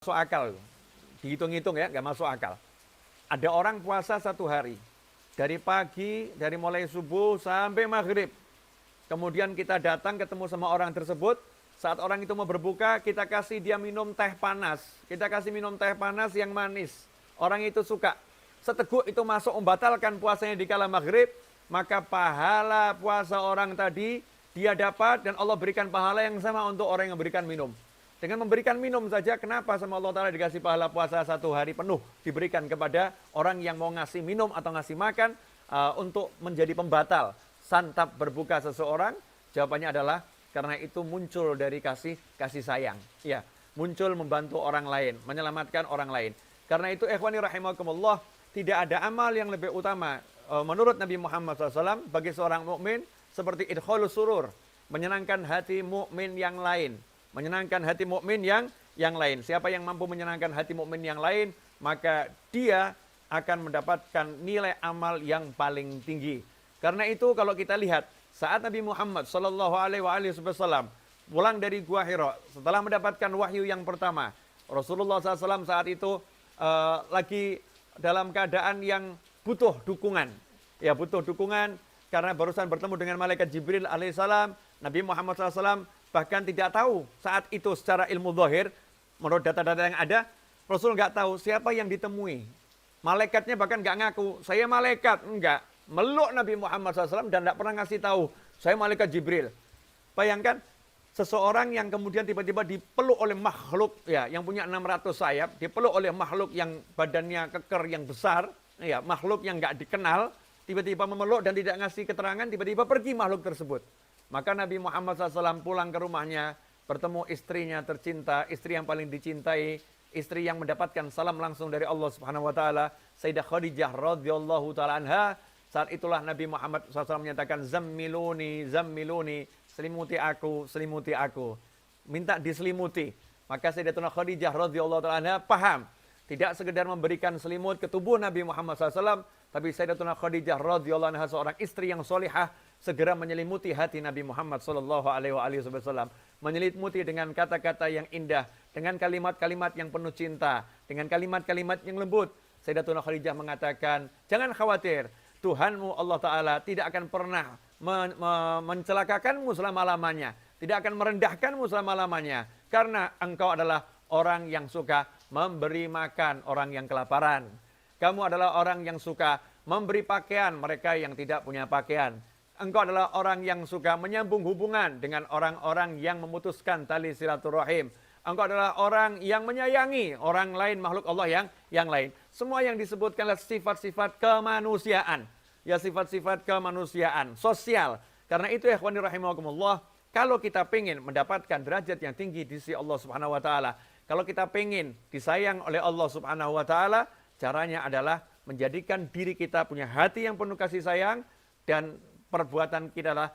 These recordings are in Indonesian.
masuk akal. Dihitung-hitung ya, nggak masuk akal. Ada orang puasa 1 hari. Dari pagi, dari mulai subuh sampai maghrib. Kemudian kita datang ketemu sama orang tersebut. Saat orang itu mau berbuka, kita kasih dia minum teh panas. Kita kasih minum teh panas yang manis. Orang itu suka. Seteguk itu masuk membatalkan puasanya di kala maghrib. Maka pahala puasa orang tadi dia dapat dan Allah berikan pahala yang sama untuk orang yang memberikan minum. Dengan memberikan minum saja, kenapa sama Allah Ta'ala dikasih pahala puasa 1 hari penuh diberikan kepada orang yang mau ngasih minum atau ngasih makan untuk menjadi pembatal santap berbuka seseorang? Jawabannya adalah karena itu muncul dari kasih sayang. Ya, muncul membantu orang lain, menyelamatkan orang lain. Karena itu ikhwani rahimakumullah, tidak ada amal yang lebih utama menurut Nabi Muhammad SAW bagi seorang mukmin seperti idkhalus surur, menyenangkan hati mukmin yang lain. Menyenangkan hati mukmin yang lain. Siapa yang mampu menyenangkan hati mukmin yang lain, maka dia akan mendapatkan nilai amal yang paling tinggi. Karena itu kalau kita lihat saat Nabi Muhammad sallallahu alaihi wasallam pulang dari Gua Hira setelah mendapatkan wahyu yang pertama, Rasulullah SAW saat itu lagi dalam keadaan yang butuh dukungan. Ya, butuh dukungan karena barusan bertemu dengan malaikat Jibril alaihissalam. Nabi Muhammad SAW bahkan tidak tahu saat itu secara ilmu zahir, menurut data-data yang ada, Rasul nggak tahu siapa yang ditemui. Malaikatnya bahkan nggak ngaku, saya malaikat, enggak. Meluk Nabi Muhammad SAW dan tidak pernah ngasih tahu, saya malaikat Jibril. Bayangkan, seseorang yang kemudian tiba-tiba dipeluk oleh makhluk, ya, yang punya 600 sayap, dipeluk oleh makhluk yang badannya keker, yang besar, ya, makhluk yang nggak dikenal, tiba-tiba memeluk dan tidak ngasih keterangan, tiba-tiba pergi makhluk tersebut. Maka Nabi Muhammad SAW pulang ke rumahnya, bertemu istrinya tercinta, istri yang paling dicintai, istri yang mendapatkan salam langsung dari Allah Subhanahu wa taala, Sayyidah Khadijah radhiyallahu taala anha. Saat itulah Nabi Muhammad SAW menyatakan, zammiluni, zammiluni, selimuti aku, selimuti aku. Minta diselimuti. Maka Sayyidatuna Khadijah radhiyallahu taala anha paham, tidak sekedar memberikan selimut ke tubuh Nabi Muhammad SAW, tapi Sayyidatuna Khadijah radhiyallahu anha seorang istri yang solihah, segera menyelimuti hati Nabi Muhammad sallallahu alaihi wasallam, menyelimuti dengan kata-kata yang indah, dengan kalimat-kalimat yang penuh cinta, dengan kalimat-kalimat yang lembut. Sayyidatuna Khadijah mengatakan, jangan khawatir, Tuhanmu Allah Ta'ala tidak akan pernah mencelakakanmu selama-lamanya, tidak akan merendahkanmu selama-lamanya, karena engkau adalah orang yang suka memberi makan orang yang kelaparan. Kamu adalah orang yang suka memberi pakaian mereka yang tidak punya pakaian. Engkau adalah orang yang suka menyambung hubungan dengan orang-orang yang memutuskan tali silaturahim. Engkau adalah orang yang menyayangi orang lain, makhluk Allah yang lain. Semua yang disebutkan adalah sifat-sifat kemanusiaan. Ya, sifat-sifat kemanusiaan, sosial. Karena itu ikhwani rahimakumullah, kalau kita ingin mendapatkan derajat yang tinggi di sisi Allah Subhanahu wa taala, kalau kita ingin disayang oleh Allah Subhanahu wa taala, caranya adalah menjadikan diri kita punya hati yang penuh kasih sayang, dan perbuatan kita adalah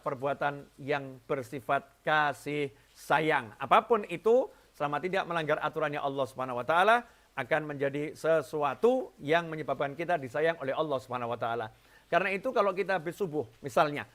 perbuatan yang bersifat kasih sayang. Apapun itu, selama tidak melanggar aturannya Allah Subhanahu wa taala, akan menjadi sesuatu yang menyebabkan kita disayang oleh Allah Subhanahu wa taala. Karena itu kalau kita habis subuh, misalnya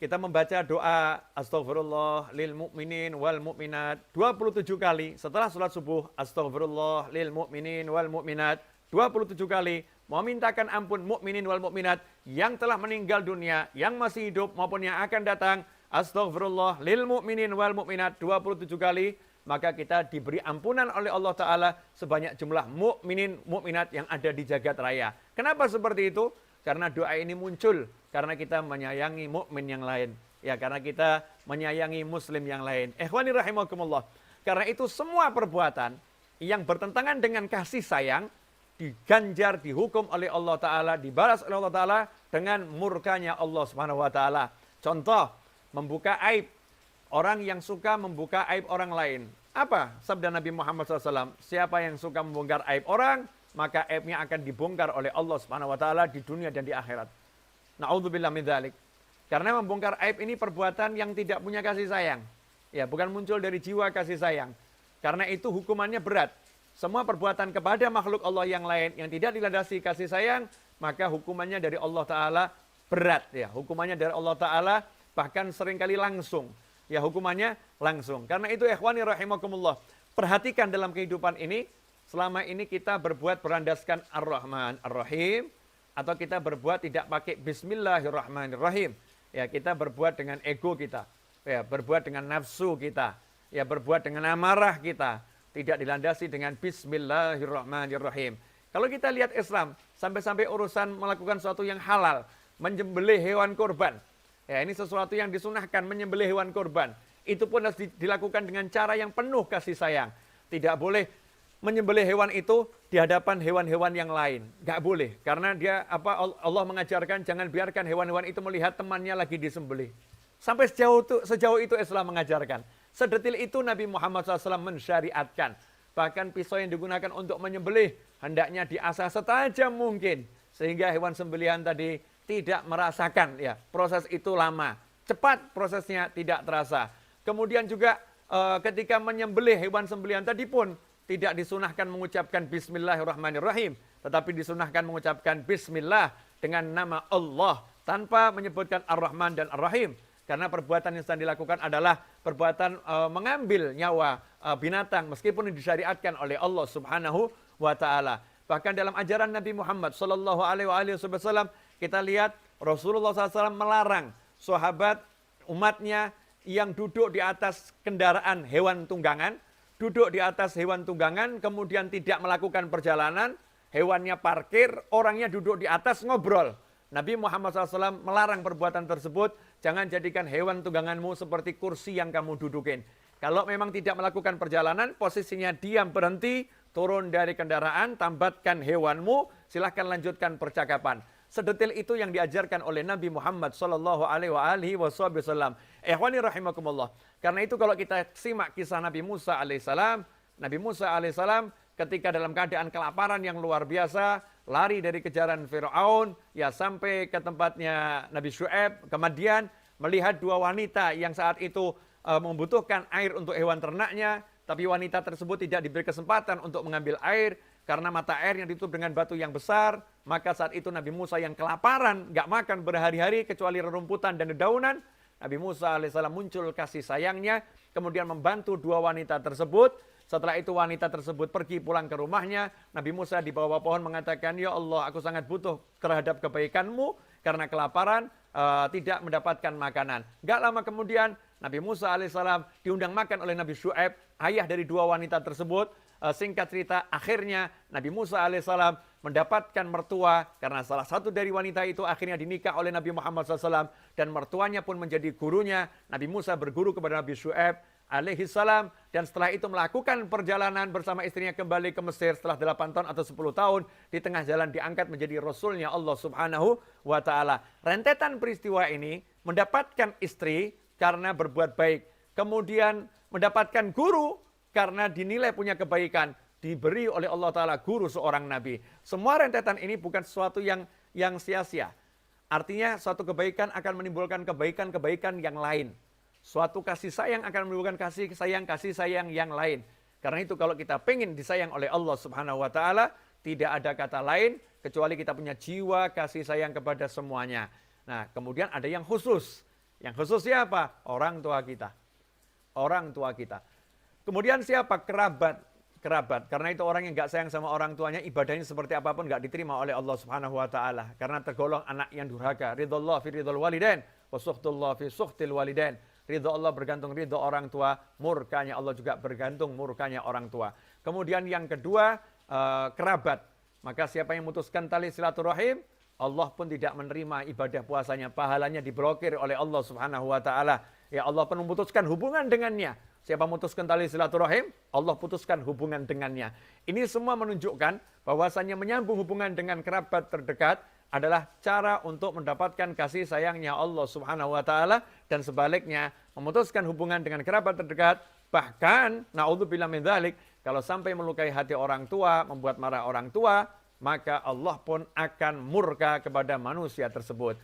kita membaca doa astaghfirullah lil mu'minin wal mu'minat 27 kali setelah sholat subuh, astaghfirullah lil mu'minin wal mu'minat 27 kali, memintakan ampun mukminin wal mukminat yang telah meninggal dunia, yang masih hidup maupun yang akan datang, astaghfirullah lil mu'minin wal mu'minat 27 kali, maka kita diberi ampunan oleh Allah Ta'ala sebanyak jumlah mukminin mukminat yang ada di jagat raya. Kenapa seperti itu? Karena doa ini muncul karena kita menyayangi mukmin yang lain, ya, karena kita menyayangi muslim yang lain. Ikhwani rahimakumullah. Karena itu semua perbuatan yang bertentangan dengan kasih sayang diganjar, dihukum oleh Allah Ta'ala, dibalas oleh Allah Ta'ala dengan murkanya Allah Subhanahu wa Ta'ala. Contoh, membuka aib. Orang yang suka membuka aib orang lain. Apa sabda Nabi Muhammad SAW? Siapa yang suka membongkar aib orang, maka aibnya akan dibongkar oleh Allah Subhanahu wa Ta'ala di dunia dan di akhirat. Na'udzubillah min dzalik. Karena membongkar aib ini perbuatan yang tidak punya kasih sayang. Ya, bukan muncul dari jiwa kasih sayang. Karena itu hukumannya berat. Semua perbuatan kepada makhluk Allah yang lain yang tidak dilandasi kasih sayang, maka hukumannya dari Allah Ta'ala berat. Ya, hukumannya dari Allah Ta'ala bahkan seringkali langsung. Ya, hukumannya langsung. Karena itu ikhwani rahimakumullah, perhatikan dalam kehidupan ini, selama ini kita berbuat berlandaskan Ar-Rahman Ar-Rahim, atau kita berbuat tidak pakai Bismillahirrahmanirrahim. Ya, kita berbuat dengan ego kita, ya, berbuat dengan nafsu kita, ya, berbuat dengan amarah kita, tidak dilandasi dengan Bismillahirrahmanirrahim. Kalau kita lihat Islam, sampai-sampai urusan melakukan sesuatu yang halal, menyembelih hewan kurban. Ya, ini sesuatu yang disunahkan, menyembelih hewan kurban. Itu pun harus dilakukan dengan cara yang penuh kasih sayang. Tidak boleh menyembelih hewan itu di hadapan hewan-hewan yang lain. Nggak boleh, karena Allah mengajarkan jangan biarkan hewan-hewan itu melihat temannya lagi disembelih. Sampai sejauh itu Islam mengajarkan. Sedetil itu Nabi Muhammad SAW mensyariatkan. Bahkan pisau yang digunakan untuk menyembelih hendaknya diasah setajam mungkin, sehingga hewan sembelihan tadi tidak merasakan, ya, proses itu lama, cepat prosesnya, tidak terasa. Kemudian juga ketika menyembelih hewan sembelihan tadi pun tidak disunahkan mengucapkan Bismillahirrahmanirrahim, tetapi disunahkan mengucapkan Bismillah dengan nama Allah tanpa menyebutkan Ar-Rahman dan Ar-Rahim. Karena perbuatan yang sedang dilakukan adalah perbuatan mengambil nyawa binatang meskipun disyariatkan oleh Allah Subhanahu wa taala. Bahkan dalam ajaran Nabi Muhammad sallallahu alaihi wasallam kita lihat Rasulullah SAW melarang sahabat umatnya yang duduk di atas kendaraan hewan tunggangan, kemudian tidak melakukan perjalanan, hewannya parkir, orangnya duduk di atas ngobrol. Nabi Muhammad SAW melarang perbuatan tersebut. Jangan jadikan hewan tungganganmu seperti kursi yang kamu dudukin. Kalau memang tidak melakukan perjalanan, posisinya diam, berhenti, turun dari kendaraan, tambatkan hewanmu, silahkan lanjutkan percakapan. Sedetil itu yang diajarkan oleh Nabi Muhammad sallallahu alaihi wasallam. Ikhwani rahimakumullah. Karena itu kalau kita simak kisah Nabi Musa alaihissalam, ketika dalam keadaan kelaparan yang luar biasa, lari dari kejaran Firaun, ya, sampai ke tempatnya Nabi Syu'aib, kemudian melihat dua wanita yang saat itu membutuhkan air untuk hewan ternaknya, tapi wanita tersebut tidak diberi kesempatan untuk mengambil air karena mata air yang ditutup dengan batu yang besar. Maka saat itu Nabi Musa yang kelaparan, nggak makan berhari-hari kecuali rerumputan dan dedaunan, Nabi Musa alaihissalam muncul kasih sayangnya, kemudian membantu dua wanita tersebut. Setelah itu wanita tersebut pergi pulang ke rumahnya. Nabi Musa di bawah pohon mengatakan, ya Allah, aku sangat butuh terhadap kebaikanmu karena kelaparan, tidak mendapatkan makanan. Gak lama kemudian Nabi Musa alaihissalam diundang makan oleh Nabi Syu'aib, ayah dari dua wanita tersebut. Singkat cerita, akhirnya Nabi Musa alaihissalam mendapatkan mertua karena salah satu dari wanita itu akhirnya dinikah oleh Nabi Muhammad SAW dan mertuanya pun menjadi gurunya. Nabi Musa berguru kepada Nabi Syu'aib alaihissalam dan setelah itu melakukan perjalanan bersama istrinya kembali ke Mesir setelah 8 tahun atau 10 tahun. Di tengah jalan diangkat menjadi Rasulnya Allah Subhanahu wa ta'ala. Rentetan peristiwa ini mendapatkan istri karena berbuat baik, kemudian mendapatkan guru karena dinilai punya kebaikan, diberi oleh Allah Ta'ala guru seorang Nabi. Semua rentetan ini bukan sesuatu yang sia-sia. Artinya suatu kebaikan akan menimbulkan kebaikan-kebaikan yang lain. Suatu kasih sayang akan menimbulkan kasih sayang yang lain. Karena itu kalau kita pengen disayang oleh Allah Subhanahu wa Ta'ala, tidak ada kata lain kecuali kita punya jiwa kasih sayang kepada semuanya. Nah, kemudian ada yang khusus. Yang khusus siapa? Orang tua kita. Orang tua kita. Kemudian siapa? Kerabat. Karena itu orang yang nggak sayang sama orang tuanya, ibadahnya seperti apapun nggak diterima oleh Allah Subhanahu wa Ta'ala. Karena tergolong anak yang durhaka. Ridullah fi ridul walidain, wa sukhtullah fi sukhtil walidain. Ridho Allah bergantung ridho orang tua, murkanya Allah juga bergantung murkanya orang tua. Kemudian yang kedua, kerabat. Maka siapa yang memutuskan tali silaturahim, Allah pun tidak menerima ibadah puasanya, pahalanya diblokir oleh Allah Subhanahu wa Ta'ala. Ya, Allah pun memutuskan hubungan dengannya. Siapa memutuskan tali silaturahim, Allah putuskan hubungan dengannya. Ini semua menunjukkan bahwasanya menyambung hubungan dengan kerabat terdekat adalah cara untuk mendapatkan kasih sayangnya Allah Subhanahu wa Ta'ala, dan sebaliknya memutuskan hubungan dengan kerabat terdekat, bahkan naudzubillah min dzalik, kalau sampai melukai hati orang tua, membuat marah orang tua, maka Allah pun akan murka kepada manusia tersebut.